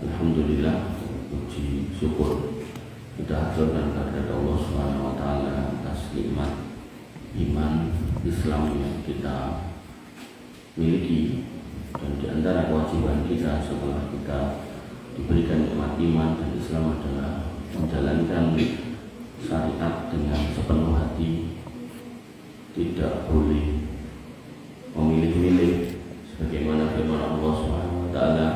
Alhamdulillah, puji syukur kita haturkan kepada Allah Subhanahu wa taala atas nikmat iman Islam yang kita miliki, dan di antara kewajiban kita setelah kita diberikan nikmat iman dan Islam adalah menjalankan syariat dengan sepenuh hati, tidak boleh memilih-milih sebagaimana firman Allah Subhanahu wa taala,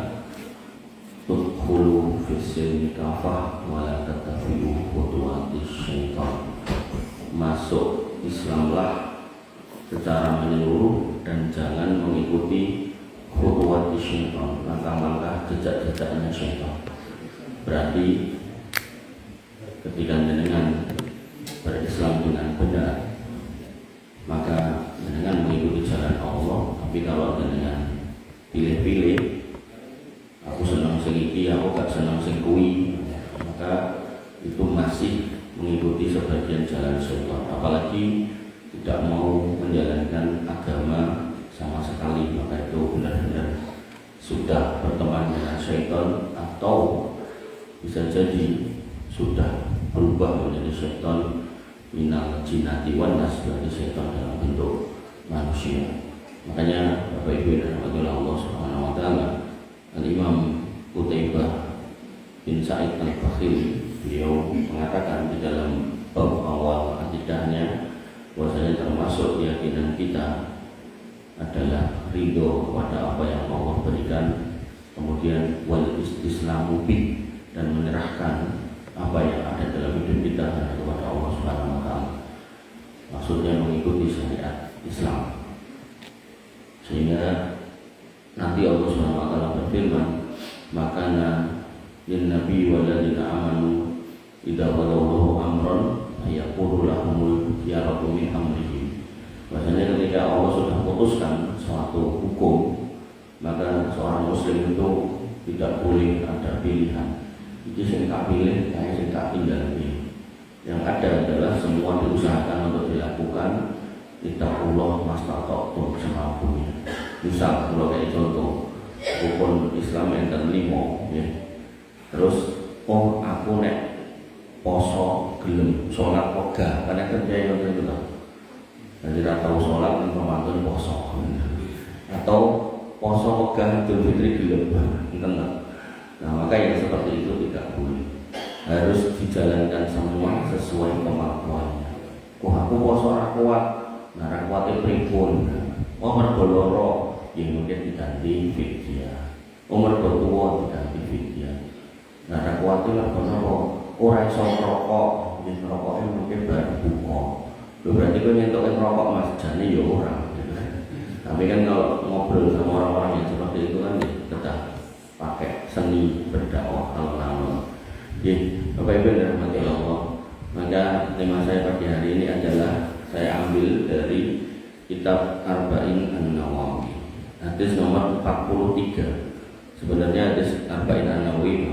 tudkhulu fis-silmi kafah wa la tattabi'u khutuwatis syaitan. Masuk Islamlah secara menyeluruh dan jangan mengikuti khutuwatis syaitan, langkah-langkah jejak-jejaknya syaitan. Berarti ketika jenengan berislam dengan benar, maka jenengan mengikuti jalan Allah. Tapi kalau jenengan pilih-pilih, aku senang sing iki, aku gak senang sing kuwi, maka itu masih mengikuti sebagian jalan syaitan. Apalagi tidak mau menjalankan agama sama sekali, maka itu benar-benar sudah berteman dengan syaitan, atau bisa jadi sudah berubah menjadi syaitan minal jinnati wan nas, berarti syaitan dalam bentuk manusia. Makanya Bapak Ibu dan Allah Subhanahu wa taala, Al-Imam Qutaibah bin Sa'id Al-Bakhili, beliau mengatakan di dalam bab awal akidahnya bahwasanya termasuk keyakinan kita adalah ridho kepada apa yang Allah berikan, kemudian wal istislamu bi, dan menyerahkan apa yang ada dalam hidup kita kepada Allah Subhanahu wa taala. Maksudnya mengikuti syariat Islam. Sehingga nanti Allah Subhanahu wa taala berfirman, makana lin nabi wal ladzina amanu idza qadaw amran ayaqulu lahumul khiyaratu min amrihim. Bahasanya ketika Allah sudah putuskan suatu hukum, maka seorang muslim itu tidak boleh ada pilihan. Iki sing tak pilih, kayak sing tak tinggal pilih. Yang ada adalah semua diusahakan untuk dilakukan. Ittaqullah mastata'tum semampunya. Misal kalau kayak contoh rukun Islam yang kelima, ya. Terus aku nek poso gelem sholat wegah, karena kerja yang itu lah. Jadi tidak tahu sholat dan pemantun poso, atau poso wegah Idul Fitri gelem, entah. Nah, maka yang seperti itu tidak boleh. Harus dijalankan semua sesuai kemampuannya. Aku poso ora kuat, nah kuwate pripun? Mergo lara, ya mungkin diganti fidyah. Mergo tuwa diganti fidyah. Nah, kuwate lah ora iso ngerokok, yen ngerokoke mungkin baru buka. Lho berarti kowe nyentuke ngerokok Mas, jane ya ora. Tapi kan kalau ngobrol sama orang-orang yang seperti itu kan tetap pakai seni berdakwah kalau Bapak Ibu dan rahmati Allah. Maka tema saya pagi hari ini adalah saya ambil dari kitab Arba'in An-Nawawi, hadis nomor 43. Sebenarnya hadis Arba'in An-Nawawi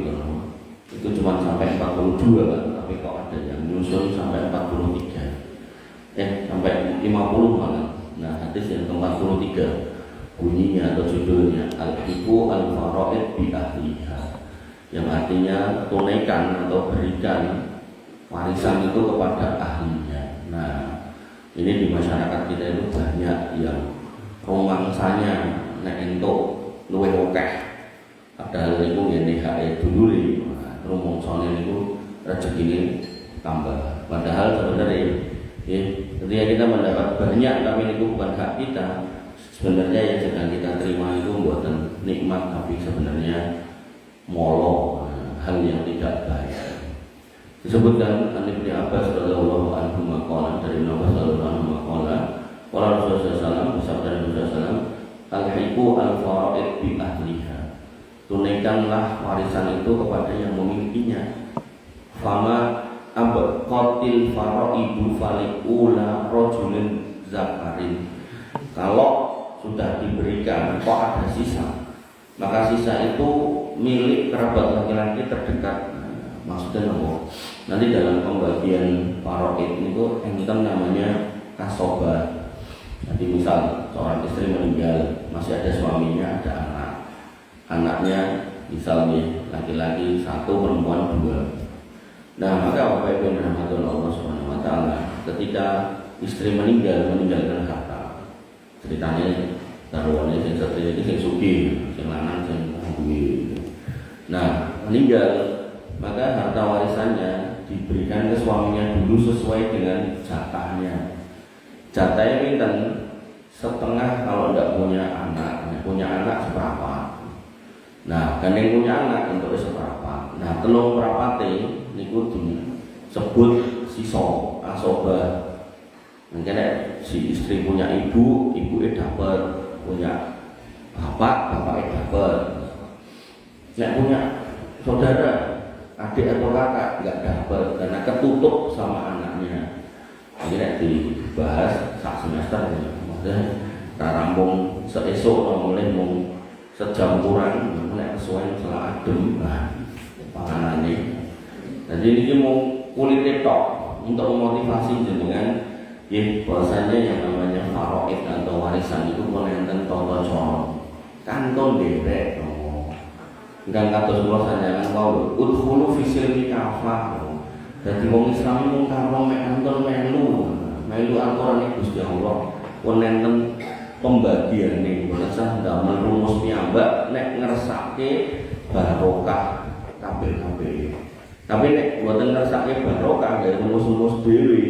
itu cuma sampai 42 kan, tapi kok ada yang nyusun sampai 43, sampai 50 malah. Nah, hadis yang ke-43 bunyinya atau judulnya Al-Hibu Al-Faraid bi ahliha, yang artinya tunaikan atau berikan warisan itu kepada ahlinya. Nah, ini di masyarakat kita itu banyak yang romangsanya nek entuk luwih akeh, padahal niku ngene hake dulure, rumangsane niku rezekine tambah. Padahal sebenarnya ketika kita mendapat banyak tapi niku bukan hak kita, sebenarnya yang sedang kita terima itu buatan nikmat, tapi sebenarnya molo, hal yang tidak baik. Disebutkan Ibnu Abbas radhiyallahu anhu maqala, dari Nabi sallallahu alaihi wasallam, qala Rasulullah sallallahu bersabda Rasulullah sallallahu, al-hiqu al-faraid bi ahliha, tunaikanlah warisan itu kepada yang memilikinya. Fama abqatil faraidu faliula rajulin zakarin, kalau sudah diberikan kok ada sisa, maka sisa itu milik kerabat laki-laki terdekat. Maksudnya apa? Nanti dalam pembagian faraid itu enten namanya kasobat. Jadi misal seorang istri meninggal, masih ada suaminya, ada anak. Anaknya Misalnya laki-laki 1, perempuan 2. Nah, maka Bapak Ibu yang dirahmati oleh Allah Subhanahu wa taala, ketika istri meninggalkan harta. Ceritanya taruhannya sing satria iki sing sugih, sing lanang sing duwe. Nah, meninggal, maka harta warisannya diberikan ke suaminya dulu sesuai dengan jatahnya. Jatahnya pinten? Setengah kalau tidak punya anak seberapa. Nah, kan yang punya anak untuk seberapa. Nah, telung berapate niku disebut siso asoba. Mungkin si istri punya ibu dapat, punya bapak dapat. Nek punya saudara, adik atau kakak nggak dapat karena ketutup sama anaknya. Ini nek dibahas sak semester ya. Maksudnya rampung seesuk mulai mung sejam kurang, nek kesuwen salah adem panganane. Jadi ini mau kulit tok untuk memotivasi jenengan ya bahasanya yang namanya faraid atau warisan itu menenten tata cara kantong derek enggak kados kula sanjangan kau udkhulu fi silmi kafah. Dadi wong Islam mung karo mek anton melu aturan Gusti Allah pun nenten pembagiane boten ndamel rumus piyambak nek ngersake barokah kabeh-kabeh. Tapi nek boten ngersake barokah gawe rumus-rumus dhewe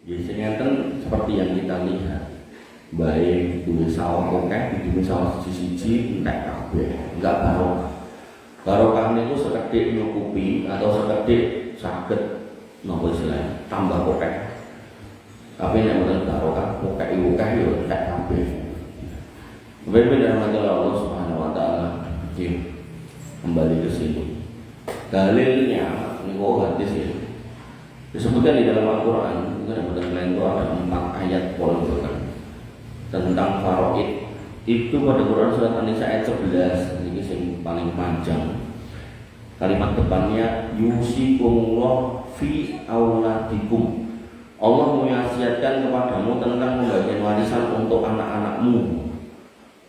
ya sing ngenten seperti yang kita lihat. Baik duwe sawah akeh, duwe sawah siji-siji entek kabeh, enggak barokah. Barokah niku sekedhik nyukupi atau sekedhik saged napa istilahnya tambah akeh. Tapi nek boten barokah akeh yo entek kabeh. Berbeda dengan Allah Subhanahu wa taala. Kembali ke sini. Dalilnya niku hadis ya. Disebutkan di dalam Al-Qur'an, dalam lain itu ada 4 ayat pola tentang faraid. Itu pada Quran surat An-Nisa ayat 11, ini yang paling panjang. Kalimat depannya yusikumullah fi auladikum. Allah mewasiatkan kepadamu tentang pembagian warisan untuk anak-anakmu.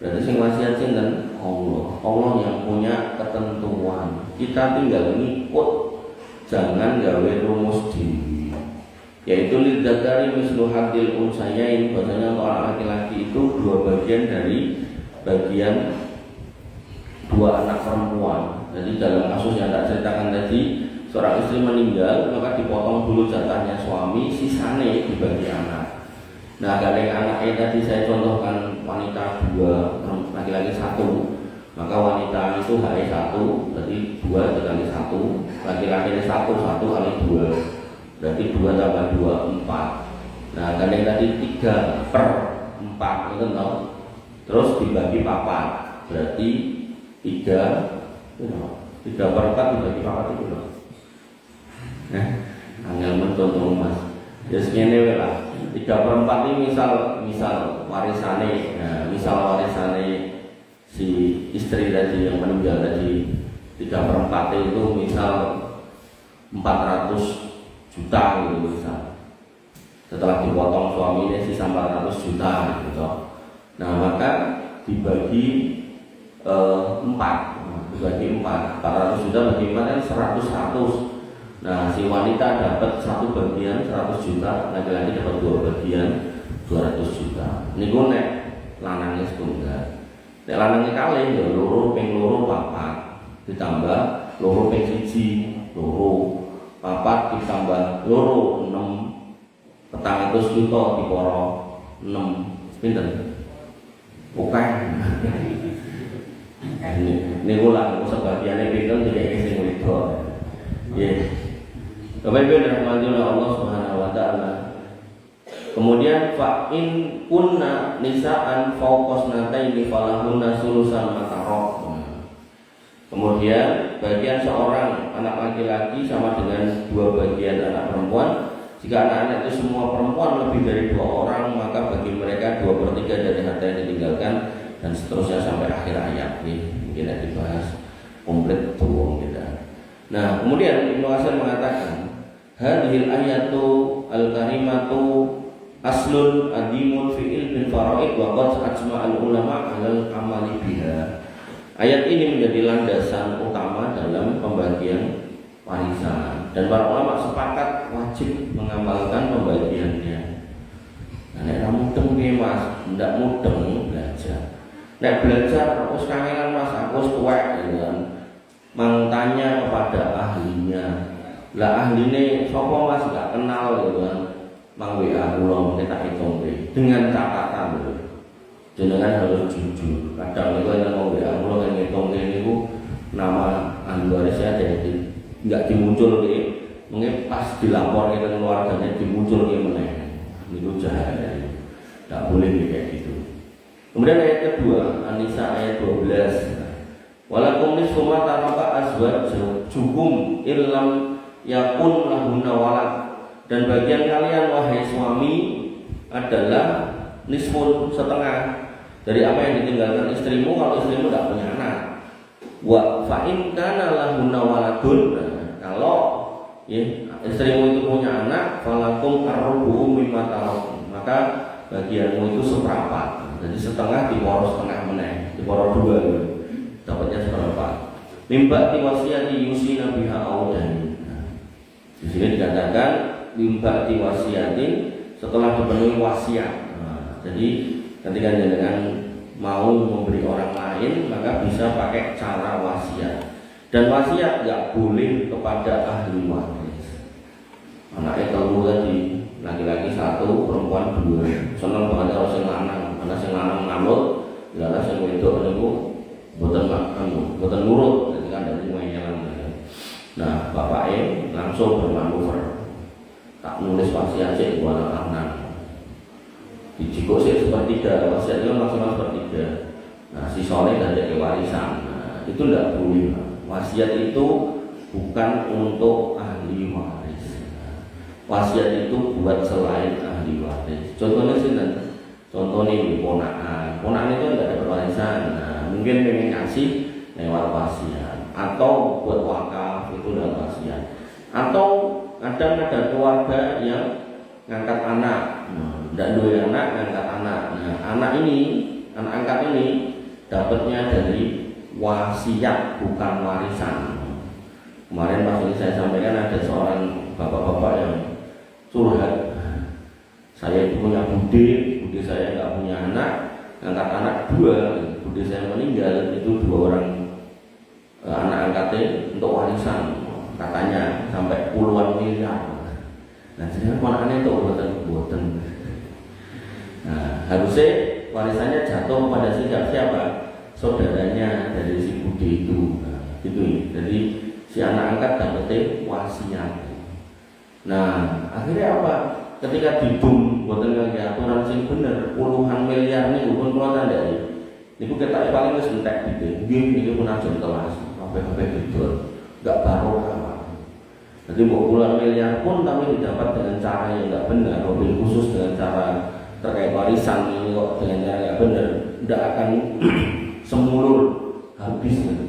Berarti sing wasiat sinten? Allah yang punya ketentuan. Kita tinggal ngikut, jangan gawe rumus dhewe. Yaitu lidzakari mislu hadil unsayain, bahwasanya untuk anak laki-laki itu 2 bagian dari bagian 2 anak perempuan. Jadi dalam kasus yang tak ceritakan tadi, seorang istri meninggal maka dipotong dulu jatahnya suami, sisane dibagi anak. Nah, kalau anaknya tadi saya contohkan wanita 2, laki-laki 1, maka wanita itu HE 1, berarti 2 dikali 1, laki-laki 1 kali 2, berarti 2 tambah 2 4. Nah, kalau tadi 3/4 itu tahu. Terus dibagi 4, berarti 3/4 dibagi 4 itu loh. Angel mencontoh Mas. Ya segini lah. 3/4 ini misal warisane, misal warisane si istri tadi yang meninggal tadi 3/4 itu misal 400 juta gitu misal. Setelah dipotong suaminya sisa 400 juta gitu. Nah, maka dibagi 4. Dibagi 400 juta bagi 4 kan 100. Nah, si wanita dapat 1 bagian 100 juta, laki-laki dapat 2 bagian 200 juta. Niku nek lanangnya setunggal. Nek lanangnya kalih ya loro ping loro 4 ditambah loro ping 1 loro 4 ditambah loro 6 400 juta diporo 6 pinten? Oke. Niku lah sebagiannya pinten jadi sing wedok. Nggih. Bapak Ibu dirahmati oleh Allah Subhanahu wa taala. Kemudian fa in kunna nisaan fawqasnataini falahunna sulusan ma tarak. Kemudian bagian seorang anak laki-laki sama dengan 2 bagian anak perempuan. Jika anak-anak itu semua perempuan lebih dari 2 orang, maka bagi mereka 2/3 dari harta yang ditinggalkan, dan seterusnya sampai akhir ayat. Ini tidak dibahas komplit tuh kita. Nah, kemudian Ibnu Hasan mengatakan hadhil ayatu al-karimatu aslun adimun fi ilmin faraid wa qad ajma'al ulama 'alal amali biha. Ayat ini menjadi landasan utama dalam pembagian warisan, dan para ulama sepakat wajib mengamalkan pembagiannya. Nah, nek mudeng piye Mas? Ndak mudeng belajar. Nek belajar terus kangenan Mas, aku wis tuwek gitu kan. Mang tanya kepada ahlinya. Lah ahline sapa Mas gak kenal gitu kan. Mang WA kula tak hitung dengan catatan gitu. Jenengan harus jujur. Kadang itu yang mau WA kula kan ngitung niku nama ahli warisnya ada nggak dimuncul mungkin pas dilapor ke keluarganya dimuncul meneh. Itu jahat, tidak boleh kayak gitu. Kemudian ayat kedua, An-Nisa ayat 12. Walakum nisfu ma taraka azwajukum illam yakun lahunna walad. Dan bagian kalian wahai suami adalah nisfun, setengah dari apa yang ditinggalkan istrimu kalau istrimu tidak punya anak. Wa fa in kana lahunna waladun, kalau ya, istrimu itu punya anak, falakum ar-rubu mimma tarak, maka bagianmu itu seperempat. Jadi setengah diporo setengah meneh, diporo dua gitu. Dapatnya seperempat. Mimba tiwasiyati yusina biha audan. Di sini dikatakan mimba tiwasiyati setelah dipenuhi wasiat. Jadi ketika jenengan mau memberi orang lain, maka bisa pakai cara wasiat. Dan wasiat nggak boleh kepada ahli waris. Anaknya telu tadi, laki-laki 1, perempuan 2. Senang banget kalau sing lanang, karena sing lanang ngamuk, karena sing wedok niku boten nurut, jadi kan dari menyelang. Nah, bapaknya langsung bermanuver, tak nulis wasiat sih buat anak-anak. Dijikuk sih sepertiga, wasiatnya maksimal sepertiga. Nah, si soleh dan jadi warisan, nah, itu tidak boleh. Wasiat itu bukan untuk ahli waris. Wasiat itu buat selain ahli waris. Contohnya sih, contohnya di ponakan itu tidak ada warisan. Nah, mungkin pengen ngasih lewat wasiat, atau buat wakaf itu lewat wasiat. Atau kadang ada keluarga yang ngangkat anak, tidak dua anak ngangkat anak. Nah, anak angkat ini dapatnya dari wasiat bukan warisan. Kemarin pas saya sampaikan ada seorang bapak-bapak yang curhat, saya itu punya bude saya nggak punya anak, angkat anak 2, bude saya meninggal, itu 2 orang anak angkatnya untuk warisan, katanya sampai puluhan miliar. Nah, jadi ponakannya itu buatan. Nah, harusnya warisannya jatuh pada siapa? Saudaranya dari si bude itu. Nah, gitu ya. Jadi si anak angkat dapetnya wasiat. Nah, akhirnya apa? Ketika didum buatan ngangge aturan sing bener, puluhan miliar nih pun kula tandai. Niku ketak paling wis entek gitu. Nggih pun aja kelas, kabeh-kabeh gitu. Enggak barokah. Jadi mau puluhan miliar pun tapi didapat dengan cara yang enggak benar, mobil khusus dengan cara terkait warisan ini kok dengan cara enggak benar, enggak akan semulur habis gitu.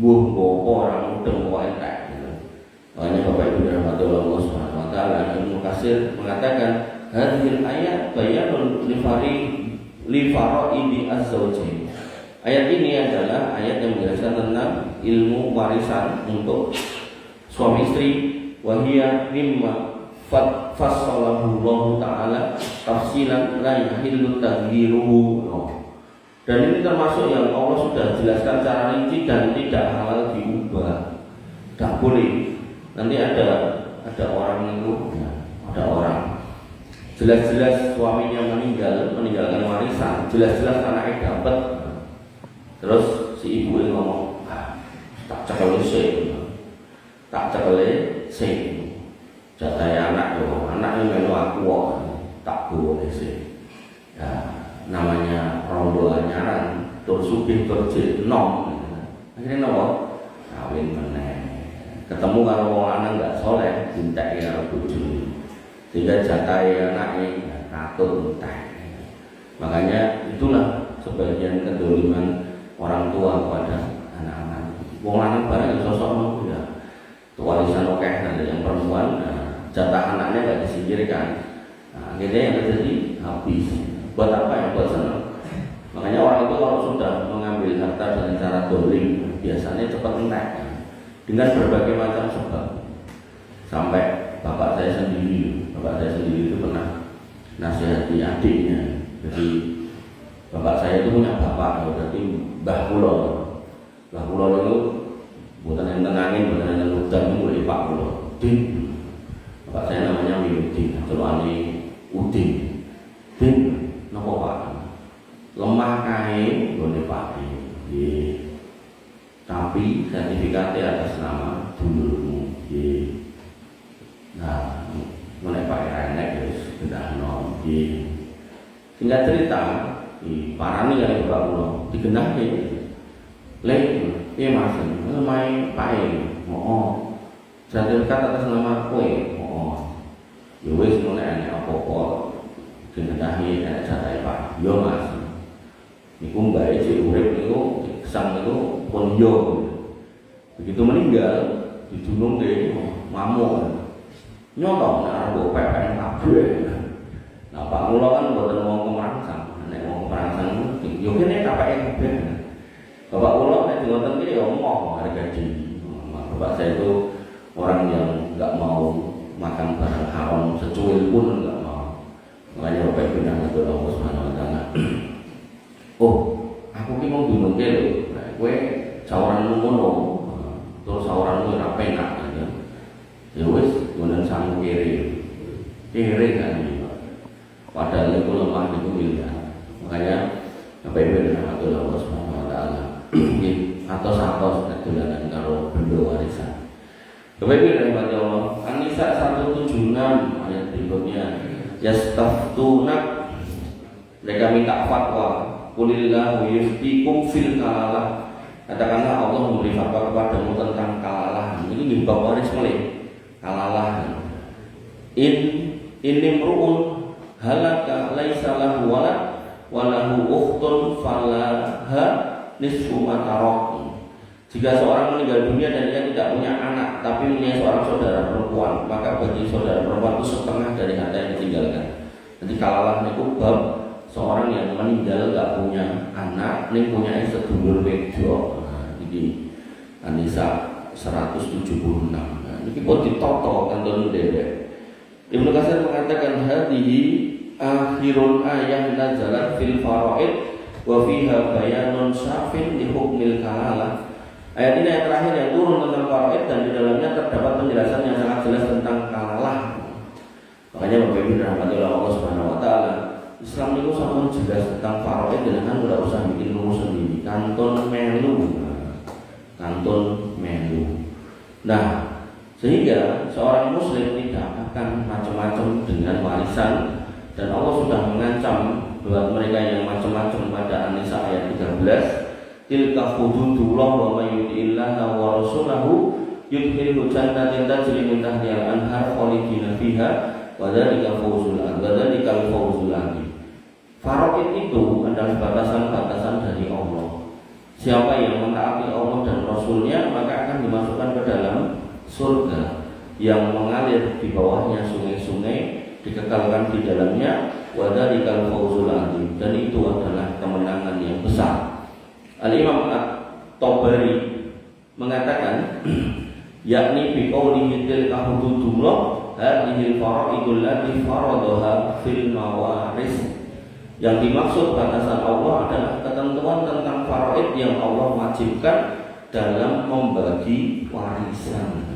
Orang udah mau entek gitu. Makanya Bapak Ibu dirahmati Allah Subhanahu wa taala, Ibnu Katsir mengatakan hadhil ayat bayanun li faraidi az-zawjain. Ayat ini adalah ayat yang menjelaskan tentang ilmu warisan untuk suami istri, wa hiya mimma fassalahu Allah taala tafsilan la yahillu taghyiruhu. Dan ini termasuk yang Allah sudah jelaskan secara rinci dan tidak halal diubah. Tidak boleh. Nanti ada orang itu, ada orang jelas-jelas suaminya meninggalkan warisan, jelas-jelas anaknya dapat. Terus si ibu ini ngomong, tak cekele sih, jatah anak yo, anaknya melu aku tak boleh sih. Ya, namanya rondo anyaran, tur sugih tur nom. Akhirnya nopo? Kawin meneh. Ketemu karo wong lanang enggak soleh, dintek karo bojo. Sehingga jatah anaknya katut entek. Makanya itulah sebagian kedoliman orang tua kepada anak-anak. Wong lanang barang ya sosok mau ya. Warisan akeh ada yang perempuan, jatah anaknya enggak disingkirkan. Nah, akhirnya yang terjadi habis. Buat apa ya? Buat senang. Makanya orang itu kalau sudah mengambil harta dengan cara dolim, biasanya cepat entek dengan berbagai macam sebab. Sampai bapak saya sendiri itu pernah nasihati adiknya. Jadi bapak saya itu punya bapak, berarti Mbah Kulo. Mbah Kulo itu bukan yang tenangin, bukan yang hutan, itu boleh Pak Kulo. Din, bapak saya namanya Wiludin, celokane Udin. Din, nopo Pak? Lemah kae boleh Pak. Tapi sertifikatnya atas nama dulurmu. Nah, mulai pakai renek guys, sudah nom. Singkat cerita, di parani kali bapak kulo digenah iya mas, main pakai, sertifikat atas nama kue, ya wes mulai enak apa digenahi enak cara pak, yo mas, niku mbak cek urip niku sang niku pun yo, begitu meninggal di gunung deh, mamuk, nyotong arbo pepen kabeh. Nah pak kulo kan buatan mau kemerangsang, nek mau kemerangsang, yo kene kapake kabeh. Bapak ulo nek ngoten iki ya omong harga diri. Bapak saya itu orang yang enggak mau makan barang haram secuil pun enggak mau. Makanya Bapak pindah ke Allah Subhanahu wa taala. Oh, aku ki mau dunungke lho. Nah, kowe sawaranmu ngono. Terus sawaranmu ora penak ya. Ya wis, ngono sang kiri. Kiri kan iki. Padahal itu lemah itu miliar. Makanya Bapak Ibu dan Allah Subhanahu wa taala atau dolanan karo benda warisan. Bapak Ibu dan Allah, An-Nisa 176 ayat berikutnya, yastaftuna, mereka minta fatwa, qulillahu yuftikum fil kalalah. Katakanlah Allah memberi fatwa kepadamu tentang kalalah. Ini nyebab waris melih. Kalalah. Inimru'un halaka laisa lahu walad walahu ukhtun falaha nisfu ma tarak. Jika seorang meninggal dunia dan dia tidak punya anak tapi punya seorang saudara perempuan, maka bagi saudara perempuan itu setengah dari harta yang ditinggalkan. Jadi kalalah niku bab seorang yang meninggal tidak punya anak, ning punya sedulur wedok. Iki An-Nisa 176. Nah, niki pun ditoto kantun dhewe. Ibnu Katsir mengatakan hadhihi akhirul ayah nazalat fil faraid wa fiha bayanun syafin li hukmil kalalah. Ayat ini yang terakhir yang turun tentang faraid dan di dalamnya terdapat penjelasan yang sangat jelas tentang kalalah. Makanya Bapak Ibu dirahmati oleh Allah Subhanahu wa taala, Islam itu sangat jelas tentang faraid dan kan tidak usah bikin rumus sendiri. Kantun melu. Nah, sehingga seorang muslim tidak akan macam-macam dengan warisan, dan Allah sudah mengancam buat mereka yang macam-macam pada An-Nisa ayat 13. Tilka hududullah wa may yuti'illaha wa rasulahu yudkhilhu jannatin tajri min tahtiha al-anhar khalidina fiha wa dzalika fawzul azim. Faraid itu adalah batasan-batasan dari Allah. Siapa yang mentaati Allah dan Rasulnya maka akan dimasukkan ke dalam surga yang mengalir di bawahnya sungai-sungai, dikekalkan di dalamnya, wa dzalikal fawzul azim, dan itu adalah kemenangan yang besar. Al-Imam At-Tabari mengatakan yakni bi qaulihi tilka hududullah hadhil faraidul lati faradaha fil mawaris. Yang dimaksud batasan Allah adalah ketentuan tentang faraid yang Allah wajibkan dalam membagi warisan.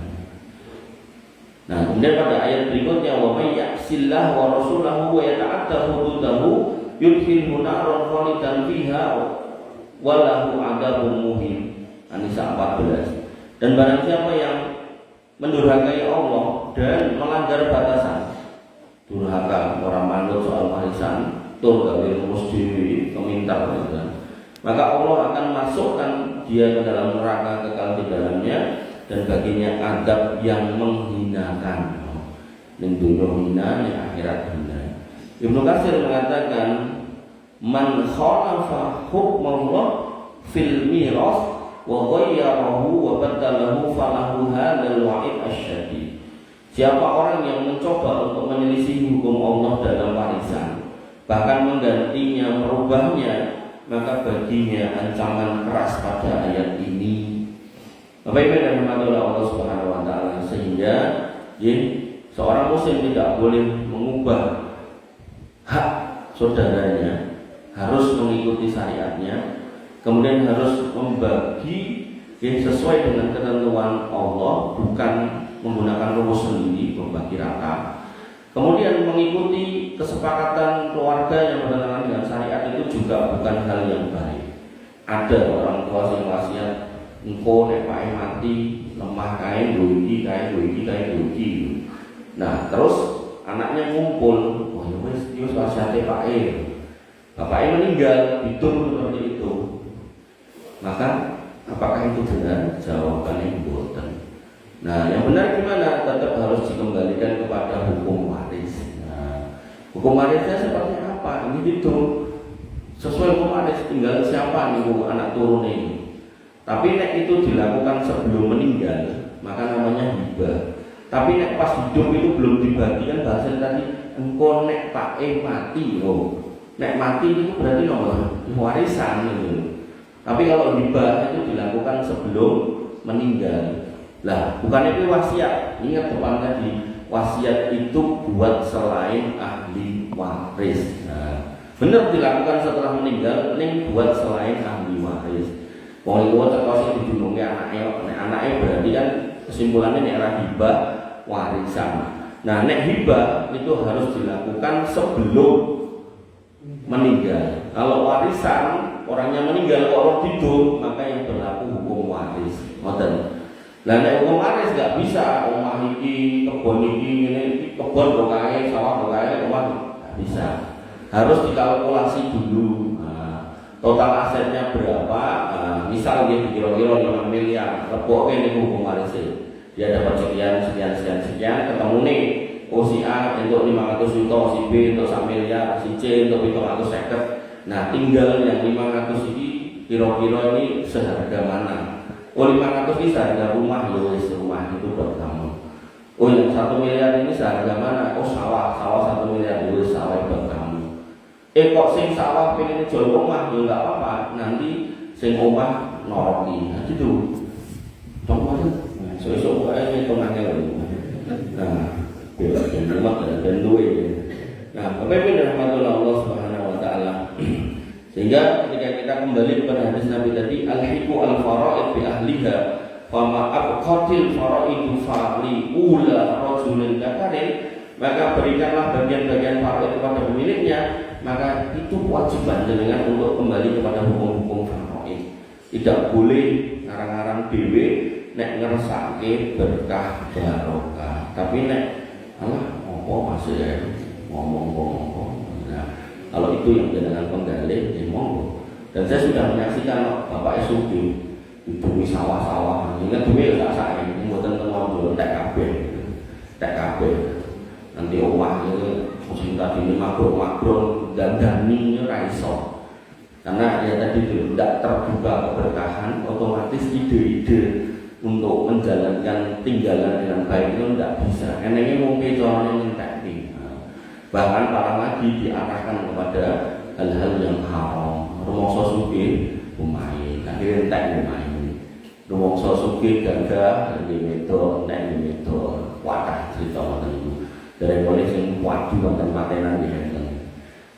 Nah, kemudian pada ayat berikutnya wa may ya'sillah wa rasulahu wa yata'adda hududahu yudkhilhu naran khalidan fiha walahu adzabun muhin. An-Nisa 14. Dan barang siapa yang mendurhakai Allah dan melanggar batasan, durhaka orang manut soal warisan, tur gawe rumus dhewe kemintar gitu kan, maka Allah akan masukkan dia ke dalam neraka kekal di dalamnya, dan baginya adab yang menghinakan. Ning dunya hina, ning akhirat hina. Ibnu Katsir mengatakan man khalafa hukmallah fil miras wa ghayyarahu wa badalahu falahu hadzal wa'id asyadid. Siapa orang yang mencoba untuk menyelisih hukum Allah dalam warisan, bahkan menggantinya, merubahnya, maka baginya ancaman keras pada ayat ini. Bapak Ibu dan rahmatullah Allah Subhanahu wa taala, sehingga seorang muslim tidak boleh mengubah hak saudaranya, harus mengikuti syariatnya, kemudian harus membagi sesuai dengan ketentuan Allah, bukan menggunakan rumus sendiri membagi rata. Kemudian mengikuti kesepakatan keluarga yang bertentangan dengan syariat itu juga bukan hal yang baik. Ada orang tua yang wasiat, engkau nek pae mati lemah kain dugi. Nah, terus anaknya ngumpul, wah ya wis wasiate pae. Bapaknya meninggal, hidup seperti itu. Maka apakah itu benar? Jawabannya bukan. Nah, yang benar gimana? Tetap harus dikembalikan kepada hukum waris. Nah, hukum warisnya seperti apa? Ini itu sesuai hukum waris, tinggal siapa nih anak turun ini. Tapi nek itu dilakukan sebelum meninggal, maka namanya hibah. Tapi nek pas hidup itu belum dibagikan, bahasa tadi engkau nek pae mati, nek mati itu berarti nomor warisan gitu. Tapi kalau hibah itu dilakukan sebelum meninggal. Lah, bukan itu wasiat. Ingat depan tadi, wasiat itu buat selain ahli waris. Nah, benar dilakukan setelah meninggal, ini buat selain ahli waris. Wong iku terkosong didulungi anaknya berarti kan kesimpulannya nek era hibah warisan. Nah, nek hibah itu harus dilakukan sebelum meninggal. Kalau warisan orangnya meninggal kok orang hidup, maka yang berlaku hukum waris. Ngoten. Lah nek hukum waris enggak bisa omah iki, kebon iki, ngene iki kebon kok kae, sawah kok kae, omah enggak bisa. Harus dikalkulasi dulu. Nah, total asetnya berapa? Misal dia kira-kira 5 miliar, lepoke ning hukum waris. Dia dapat sekian, ketemu nih si A untuk 500 juta, si B untuk 1 miliar, si C untuk 750. Nah, tinggal yang 500 ini kira-kira ini seharga mana? 500 ini seharga rumah, rumah itu buat kamu. Yang 1 miliar ini seharga mana? Sawah 1 miliar, sawah buat kamu. Kok sing sawah pengen jual rumah, enggak apa-apa. Nanti sing omah noroki. Nah, gitu. Contoh aja. So aja hitungannya lho. Nah, rumah dan duwe. Nah, Bapak Ibu dan rahmatullah Allah Subhanahu wa taala. Sehingga ketika kita kembali kepada hadis Nabi tadi, al-hiqu al-fara'id bi ahliha, fama abqatil faraidu fa'li ula rajulin dzakarin, maka berikanlah bagian-bagian faraid kepada pemiliknya, maka itu kewajiban jenengan untuk kembali kepada hukum-hukum faraid. Tidak boleh ngarang-ngarang dhewe nek ngersake berkah barokah. Tapi nek apa masih ya ngomong. Nah, kalau itu yang jenengan penggali, ya monggo. Dan saya sudah menyaksikan Bapak SUB itu sawah-sawah, ingat duwe tak saya, mboten teng TKB. Nanti omah itu musim tadi ini makro dan dani ora iso. Karena ya tadi itu tidak terbuka keberkahan, otomatis ide-ide untuk menjalankan tinggalan dengan baik itu tidak bisa. Enaknya mungkin caranya ngentekni. Bahkan para nabi diarahkan kepada hal-hal yang haram. Rumangsa sugih lumayan, akhirnya entek lumayan. Rumangsa sugih gagah di medo, entek di medo. Wadah cerita ngoten niku. Dari mulai sing wadu wonten matenan di enten.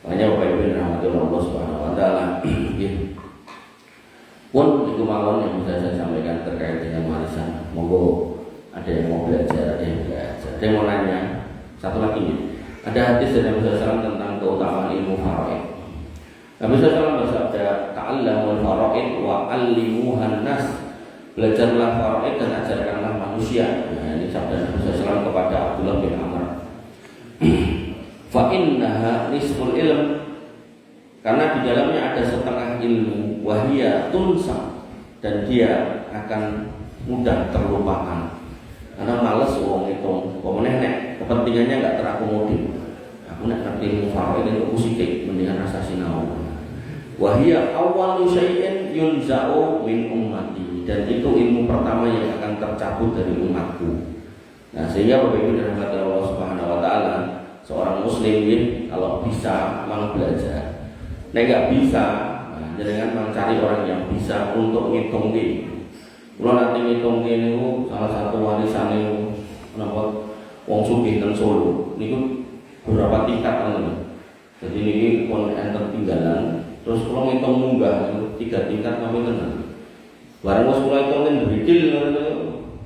Makanya Bapak Ibu rahmatullah Allah Subhanahu wa taala. Pun itu mawon yang bisa saya sampaikan terkait dengan warisan. Monggo ada yang mau belajar, ada yang belajar. Ada yang mau nanya. Satu lagi nih. Ada hadis dari Nabi SAW tentang keutamaan ilmu faraid. Nabi SAW bersabda, ta'allamul faraid wa 'allimuhan nas. Belajarlah faraid dan ajarkanlah manusia. Nah, ini sabda Nabi SAW kepada Abdullah bin Amr. Fa innaha nisful ilm. Karena di dalamnya ada setengah ilmu, wahia tunsa, dan dia akan mudah terlupakan. Karena males wong itu, pokoknya nek kepentingannya nggak terakomodir. Aku nak ngerti ilmu faraid itu kusitik, mendingan rasa sinau. Wahia awwalu syai'in yunza'u min ummati, dan itu ilmu pertama yang akan tercabut dari umatku. Nah, sehingga Bapak Ibu dan Allah Subhanahu wa taala, seorang muslim kalau bisa memang belajar. Nek nggak bisa, jenengan mencari orang yang bisa untuk ngitung ki. Kalau nanti ngitung ki niku salah satu warisan niku napa wong sugih teng Solo niku beberapa tingkat ngono. Jadi niki pun enten tinggalan terus kalau ngitung munggah niku 3 tingkat kami tenan. Barang wis mulai hitung ndrikil ngono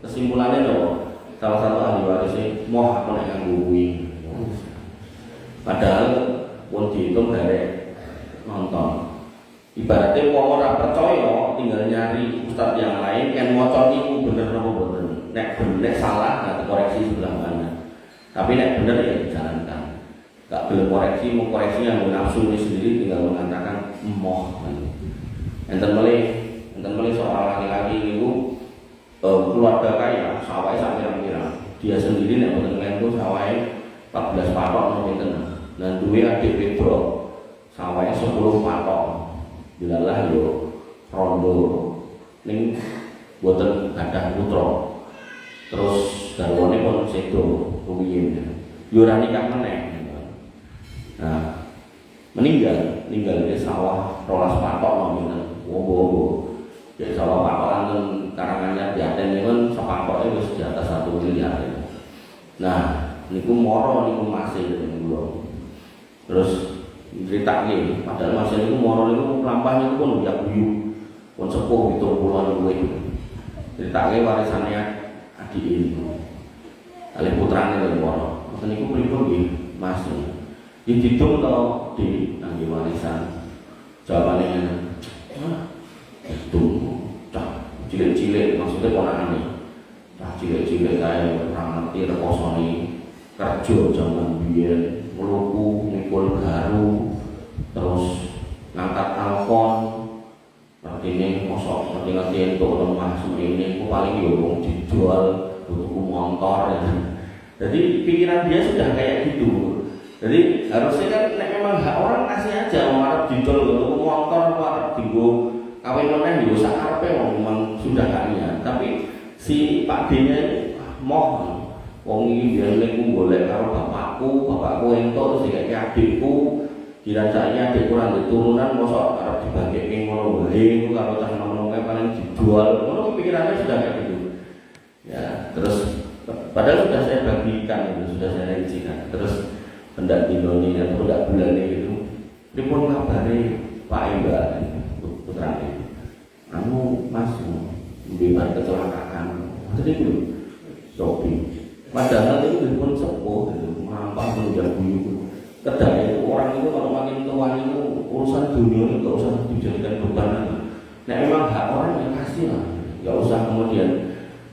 kesimpulannya lho salah satu ahli warisnya moh aku nek nganggo kuwi. Padahal pun dihitung dari nonton. Ibaratnya wong ora percaya tinggal nyari ustaz yang lain kan maca niku bener apa boten. Nek bener salah nah koreksi sebelah mana. Tapi nek bener ya dijalankan. Gak boleh koreksi, mau koreksinya mau nafsu sendiri tinggal mengatakan moh. Enten melih soal laki-laki itu keluarga kaya, sawahnya sampai pirang-pirang. Dia sendiri nek boten kentu sawahnya 14 patok nonton. Dan dua adik Pedro sawahnya 10 patok. Dilalah yo rondo ning boten gadah putra. Terus garwane pun sedo rumiyin. Yo ora nikah meneh. Nah, meninggal di sawah 12 patok nominal. Wobo. Di sawah patokan ten Karanganyar Jaten niku sepatoknya wis di atas 1 miliar. Nah, niku moro niku masih kula. Terus ceritake padahal masih niku moro niku lampah niku pun ya guyu. Pun sepuh 70-an luwih. Ceritake warisane adik niku. Kali putrane lho moro. Niku pripun nggih, Mas? Dihitung atau di nanggi warisan jawabannya itu cah cilik-cilik maksudnya ponakane cah cilik-cilik kayak orang ngerti rekosoni kerja zaman biyen meluku mikul garu terus ngangkat alfon artinya mosok ngerti-ngerti untuk lemah semene itu paling yowong dijual butuh motor ya. Jadi pikiran dia sudah kayak gitu. Jadi harusnya kan memang hak orang kasih aja mau didol gitu motor mau digo kawin meneh yo sakarepe memang sudah haknya. Tapi si Pak D-nya moh wong iki biyen golek karo bapakku entuk terus dikek adikku dirasaknya adik kurang turunan mosok arep dibagike ngono wae karo cah nom paling dijual ngono pikirannya sudah kayak gitu. Ya, terus padahal sudah saya bagikan itu sudah saya rincikan. Terus pendak dinoni atau pendak bulane gitu. Pripun kabare Pak Mbak putrane? Anu Mas bebas kecelakaan. Jadi itu shopping. Padahal itu pun sepuh gitu, mampak menjadi buyu. Kedai itu orang itu kalau makin tua itu urusan dunia itu gak usah dijadikan beban. Nah memang hak orang yang kasih lah. Gak usah kemudian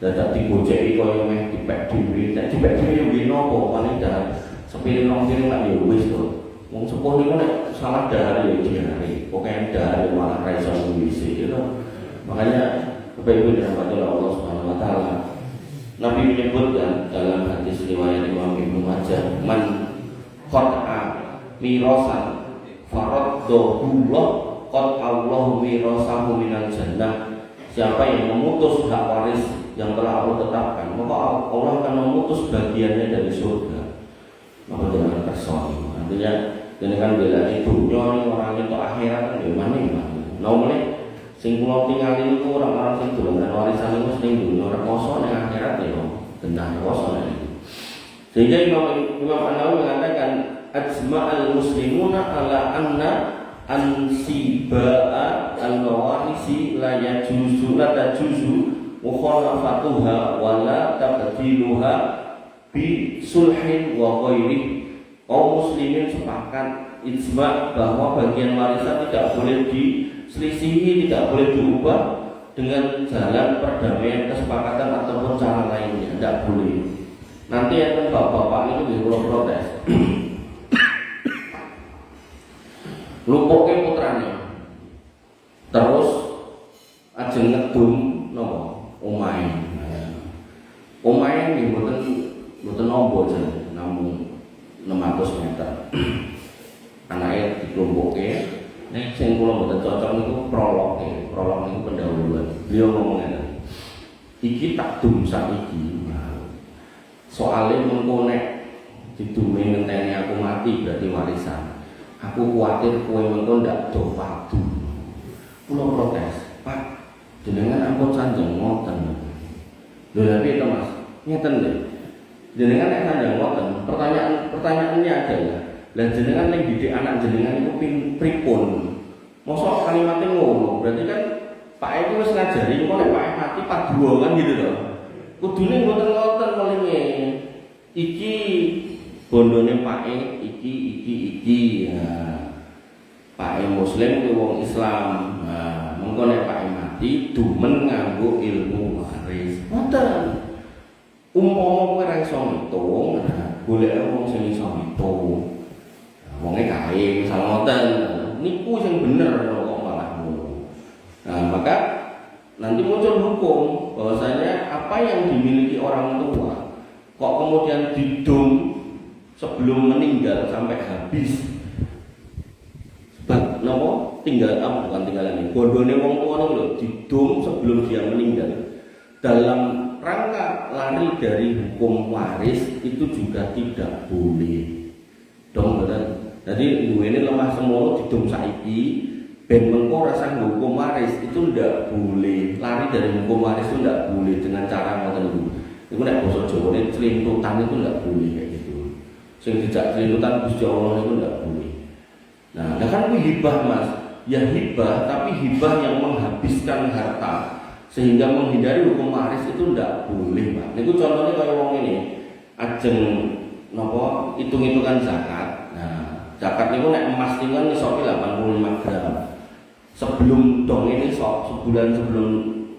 dadak digojeki koyo meh dipek dhewe. Nek dipek dhewe yo nopo paling dah sepilih nong piring lak yo wis to. Wong sepuh niku nek salah dahar yo diare. Pokoke dahar malah ra iso ngisi gitu. Makanya kebaikan dirahmati Allah Subhanahu wa taala. Nabi menyebutkan dalam hadis riwayat Imam Ibnu Majah, man qata'a mirasan faraddahu qad Allahu mirasahu minal jannah. Siapa yang memutus hak waris yang telah Allah tetapkan, maka Allah akan memutus bagiannya dari surga. Maka jangan tersoal. Artinya jangan bela itu dunia orang itu akhirat kan di mana ya? Nomornya sing kula tingali niku orang-orang sing dolanan warisan niku sing dunia ora koso ning akhirat ya genah koso niku. Sehingga Imam An-Nawawi mengatakan ajma'al muslimuna ala anna ansiba'a al-mawarisi la yajuzu la tajuzu mukhalafatuha wa la tabdiluha bi sulhin wa ghairi. Kaum muslimin sepakat ijma' bahwa bagian warisan tidak boleh diselisihi, tidak boleh diubah dengan jalan perdamaian, kesepakatan ataupun cara lainnya, tidak boleh. Nanti akan bapak-bapak itu protes. Lumpuknya putranya, terus ajeng ngedum nopo omahe. Omahe nggih mboten nombo jan, namung 600 meter. Anaknya dikelumpuke. Nek sing kula mboten cocok niku prolog niku pendahuluan. Beliau ngomong ngene. Iki tak dum saiki. Soale mengko nek didume ngenteni aku mati berarti warisan. Aku kuatir kowe mengko ndak do padu. Kula protes, Pak, jenengan ampun sanjang ngoten. Lho lha piye to Mas? Ngeten lho. Jenengan nek sanjang ngoten, pertanyaannya adalah, lah jenengan ning didik anak jenengan iku pripun? Mosok kalimatnya ngono, berarti kan Pak itu wis ngajari kok nek Pak mati padua kan gitu loh. Kudune mboten ngoten welinge. Iki bondone Pak iki. Nah, Pak Muslim ku wong Islam. Nah, mengko nek Pak mati dumen nganggo ilmu waris. Ngoten. Umpama kowe ra iso ngitung, golek wong sing iso ngitung. Wonge kae misal ngoten, niku sing bener kok malah ngono. Nah, maka nanti muncul hukum bahwasanya apa yang dimiliki orang tua kok kemudian didum sebelum meninggal sampai habis. Sebab nopo tinggal bukan tinggalan ini. Bondone wong tua lho didum sebelum dia meninggal. Dalam rangka lari dari hukum waris itu juga tidak boleh. Dong bener. Jadi duwene lemah semono didum saiki ben mengko rasa hukum waris itu ndak boleh. Lari dari hukum waris itu ndak boleh dengan cara ngoten niku. Iku nek basa Jawane clintutan itu ndak boleh kayak gitu. Sing dijak clintutan Gusti Allah itu ndak boleh. Nah, kan kuwi hibah Mas. Ya hibah, tapi hibah yang menghabiskan harta sehingga menghindari hukum waris itu ndak boleh, Pak. Niku contohnya kaya wong ini ajeng napa hitung-hitungan zakat. Nah, zakat niku nek emas niku kan iso 85 gram. Sebelum dong ini sebulan sebelum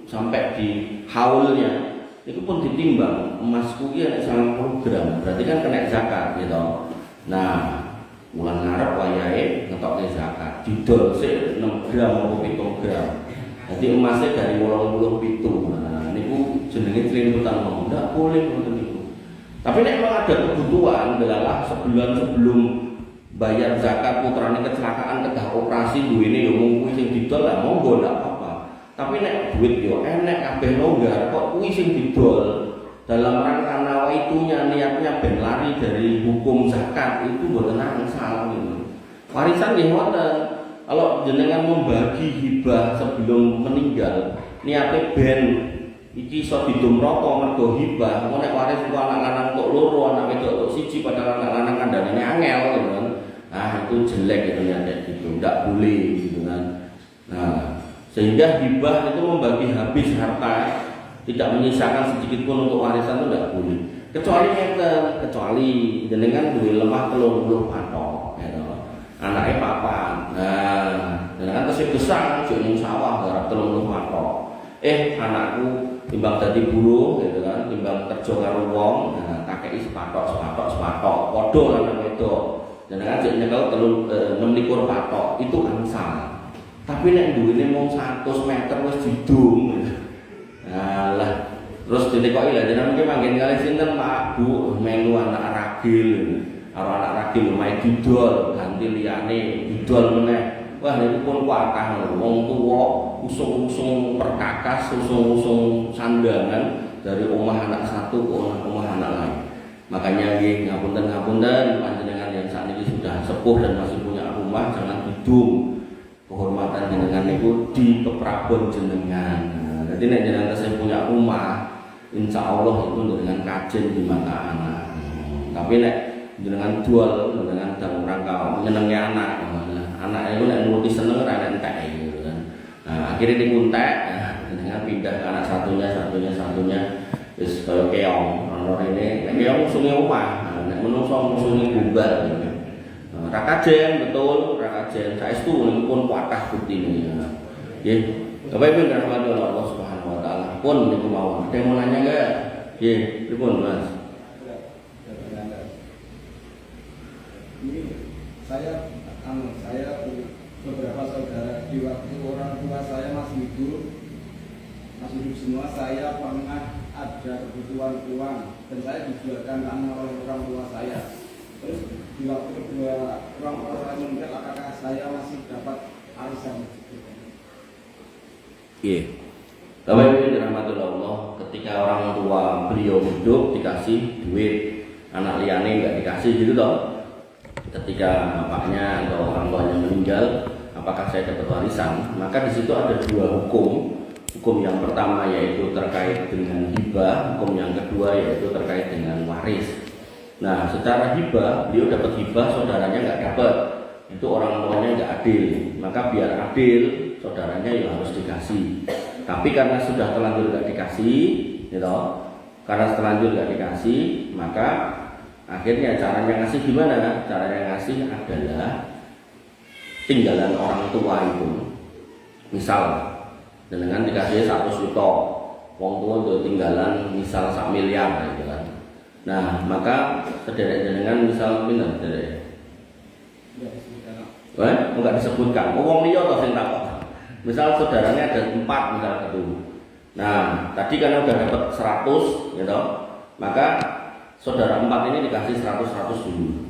sampai di haulnya itu pun ditimbang emas kuwi nek 90 gram. Berarti kan kena zakat gitu. Nah, bulan ngarep wayahe ngetokke zakat. Didol sik 6 gram atau 7 gram. Jadi emasnya dari 87. Nah, niku jenenge clintutan wong. Ndak boleh ngoten niku. Tapi nek memang ada kebutuhan, delalah sebulan sebelum bayar zakat putrane kecelakaan kedah operasi duwene yo mung kuwi sing didol lah monggo ndak apa-apa. Tapi nek duit yo enek kabeh longgar kok kuwi sing didol dalam rangka nawaitunya niatnya ben lari dari hukum zakat itu mboten angsal gitu. Warisan nggih ngoten. Kalau jenengan membagi hibah sebelum meninggal, niate ben iki iso didumrata mergo hibah. Engko nek waris iku anak lanang tok loro, anak wedok tok siji padahal anak lanang kandhane angel gitu kan. Nah, itu jelek itu niate gitu, ndak boleh gitu kan. Nah, sehingga hibah itu membagi habis harta, tidak menyisakan sedikit pun untuk warisan itu ndak boleh. Kecuali jenengan duwe lemah 30 patok gitu. Anaknya papan. Nah, jenengan tesih besar ning sawah garap 30 patok. Anakku timbang dadi buruh gitu kan, timbang kerja karo wong, nah kakeki sepatok. Padha lan wedok. Jenengan jek nyekel 26 patok itu angsal. Tapi nek duwene mung 100 meter wis didum. Alah, terus ditekoki lha jenengan iki manggen kali sinten Pak Bu melu anak ragil. Karo anak ragil lumayan didol, ganti liyane didol meneh. Wah niku pun kuatah wong tuwa usung-usung perkakas, usung-usung sandangan dari omah anak satu ke omah anak lain. Makanya nggih ngapunten panjenengan yang saat ini sudah sepuh dan masih punya rumah jangan didum. Kehormatan jenengan niku di keprabon jenengan. Nah, jadi nek jenengan tesih punya rumah, insya Allah itu dengan kajen di mata anak. Tapi nek jenengan jual dengan dalam rangka menyenengi anak itu nek nuruti seneng ora entek gitu kan. Nah, akhirnya dikuntek dengan pindah ke anak satunya wis kaya keong ono rene nek keong musuhe omah nek menungso musuhe bubar gitu. Ra kajen betul ra kajen saestu niku pun kuatah buktine. Nggih. Bapak Ibu dirahmati Allah Subhanahu wa taala. Pun niku mawon. Ada yang mau nanya enggak? Nggih, pripun Mas? Saya beberapa saudara di waktu orang tua saya masih hidup semua, saya pernah ada kebutuhan uang dan saya dijualkan tanah oleh orang tua saya. Terus di waktu kedua orang tua saya meninggal, apakah saya masih dapat arisan? Iya. Bapak Ibu dirahmati Allah, ketika orang tua beliau hidup dikasih duit, anak liane enggak dikasih gitu toh. Ketika bapaknya atau orang tuanya meninggal, apa apakah saya dapat warisan, maka di situ ada dua hukum. Hukum yang pertama yaitu terkait dengan hibah, hukum yang kedua yaitu terkait dengan waris. Nah, secara hibah, beliau dapat hibah, saudaranya nggak dapat, itu orang tuanya nggak adil, maka biar adil, saudaranya yang harus dikasih. Tapi karena sudah terlanjur nggak dikasih, gitu, karena terlanjur nggak dikasih, maka akhirnya caranya ngasih gimana? Caranya ngasih adalah tinggalan orang tua itu. Misal dengan dikasih 100 juta, wong tua itu tinggalan misal 1 miliar gitu kan. Nah, maka sederek-sederekan misal pinten sederek. Enggak disebutkan. Wong liya to sing takok. Misal saudaranya ada 4 misal gitu. Nah, tadi karena udah dapat 100 gitu, maka saudara 4 ini dikasih 100 dulu.